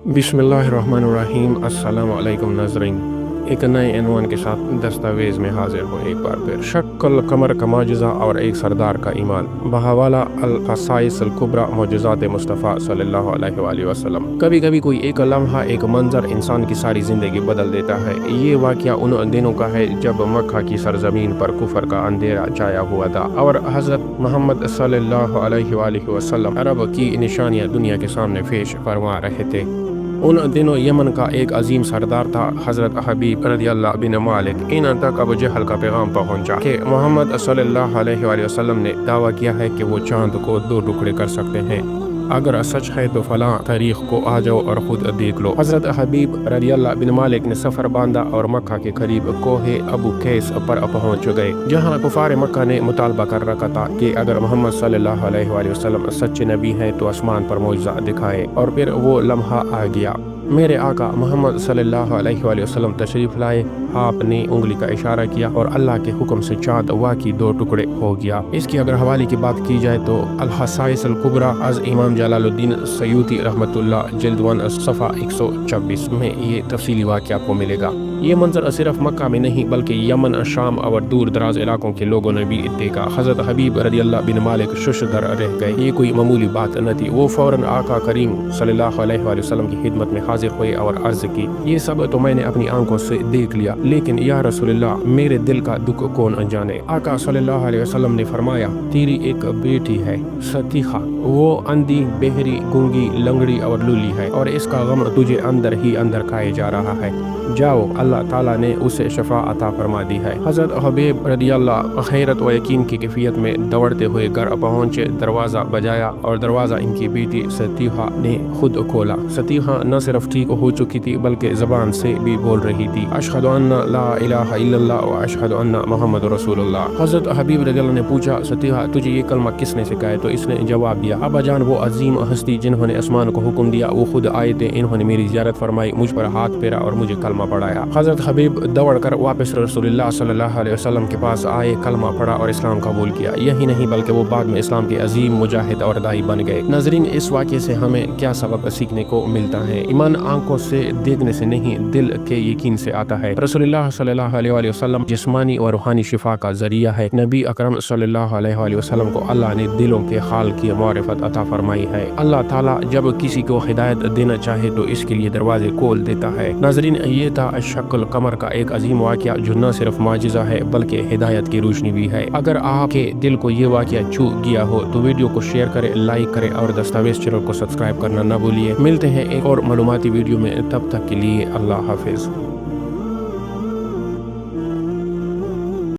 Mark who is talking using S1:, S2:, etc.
S1: बिस्मिल्लाहिर्रहमानिर्रहीम। अस्सलाम वालेकुम नाज़रीन, एक नए इन्वान के साथ दस्तावेज़ में हाजिर हूँ एक बार फिर। शक्ल कमर का मौजज़ा और एक सरदार का ईमान, बहावाला अल-ख़साइस अल-कुबरा मौजज़ात मुस्तफ़ा सल्लल्लाहु अलैहि वसल्लम। कभी कभी कोई एक लम्हा, एक मंजर इंसान की सारी ज़िंदगी बदल देता है। ये वाक़या उन दिनों का है जब मक्का की सरजमीन पर कुफर का अंधेरा छाया हुआ था और हज़रत मोहम्मद सल्लल्लाहु अलैहि वसल्लम अरब की निशानियाँ दुनिया के सामने पेश फरमा रहे थे। उन दिनों यमन का एक अजीम सरदार था, हज़रत हबीब रज़ियल्लाहु बिन मालिक। इन तक अबू जहल का पैगाम पहुंचा कि मोहम्मद सल्लल्लाहु अलैहि वसल्लम ने दावा किया है कि वो चांद को 2 टुकड़े कर सकते हैं। अगर सच है तो फलां तारीख को आ जाओ और ख़ुद देख लो। हज़रत हबीब रज़ियल्लाहु बिन मालिक ने सफ़र बांधा और मक्का के करीब कोहे अबू कैस पर पहुंच गए, जहां कुफार मक्का ने मुतालबा कर रखा था कि अगर मोहम्मद सल्लल्लाहु अलैहि वसल्लम सच्चे नबी हैं तो आसमान पर मौजज़ा दिखाए। और फिर वो लम्हा आ गया। मेरे आका मोहम्मद सल्लल्लाहु अलैहि वसल्लम तशरीफ़ लाए। आपने उंगली का इशारा किया और अल्लाह के हुक्म से चाँद वाक़ई 2 टुकड़े हो गया। इसकी अगर हवाले की बात की जाए तो अल-ख़साइस अल-कुबरा अज़ इमाम जलालुद्दीन सयूती रहमतुल्लाह जिल्द 1 सफ़ा 126 में ये तफसीली वाक़या आपको मिलेगा। ये मंजर सिर्फ मक्का में नहीं बल्कि यमन, शाम और दूर दराज इलाकों के लोगों ने भी देखा। हज़रत हबीब रज़ियल्लाहु बिन मालिक शुशदर रह गए। ये कोई मामूली बात न थी। वो फ़ौरन आका करीम सल्लल्लाहु अलैहि वसल्लम की खिदमत में हाजिर हुए और अर्ज़ की, ये सब तो मैंने अपनी आंखों से देख लिया, लेकिन या रसूलल्लाह मेरे दिल का दुख कौन जाने। आका सल्लल्लाहु अलैहि वसल्लम ने फरमाया, तेरी एक बेटी है सतीखा, वो अंधी, बहरी, गूंगी, लंगड़ी और लूली है और इसका गम तुझे अंदर ही अंदर खाए जा रहा है। जाओ, अल्लाह ताला ने उसे शफा अता फरमा दी है। हज़रत हबीब रज़ियल्लाहु हैरत व यकीन की कैफियत में दौड़ते हुए घर पहुँचे, दरवाज़ा बजाया और दरवाज़ा इनकी बेटी सतीहा ने खुद खोला। सतीहा न सिर्फ ठीक हो चुकी थी बल्कि ज़बान से भी बोल रही थी, अशहदु अन्ना ला इलाहा इल्लल्लाह व अशहदु अन्ना मुहम्मद रसूलुल्लाह। हज़रत हबीब रज़ियल्लाहु ने पूछा, सतीहा तुझे ये कलमा किसने सिखाया? तो इसने जवाब दिया, अब्बा जान, वो अजीम हस्ती जिन्होंने आसमान को हुक्म दिया वो खुद आए थे, इन्होंने मेरी ज़ियारत फरमाई, मुझ पर हाथ फेरा और मुझे कलमा पढ़ाया। हज़रत हबीब दौड़ कर वापस रसूलुल्लाह सल्लल्लाहु अलैहि वसल्लम के पास आए, कलमा पढ़ा और इस्लाम कबूल किया। यही नहीं बल्कि वो बाद में इस्लाम के अजीम मुजाहिद और दाई बन गए। नाज़रीन, इस वाक़े से हमें क्या सबक सीखने को मिलता है? ईमान आंखों से देखने से नहीं, दिल के यकीन से आता है। रसूलुल्लाह सल्लल्लाहु अलैहि वसल्लम जिस्मानी और रूहानी शिफा का ज़रिया है। नबी अकरम सल्लल्लाहु अलैहि वसल्लम को अल्लाह ने दिलों के हाल की मारिफत अता फरमाई है। अल्लाह ताला जब किसी को हिदायत देना चाहे तो इसके लिए दरवाजे खोल देता है। नाज़रीन, ये था शक्ल कमर का एक अजीम वाक़या जो न सिर्फ माजिज़ा है बल्कि हिदायत की रोशनी भी है। अगर आपके दिल को ये वाक़या छू गया हो तो वीडियो को शेयर करें, लाइक करें और दस्तावेज़ चैनल को सब्सक्राइब करना न भूलिए। मिलते हैं एक और मालूमाती वीडियो में, तब तक के लिए अल्लाह हाफिज़।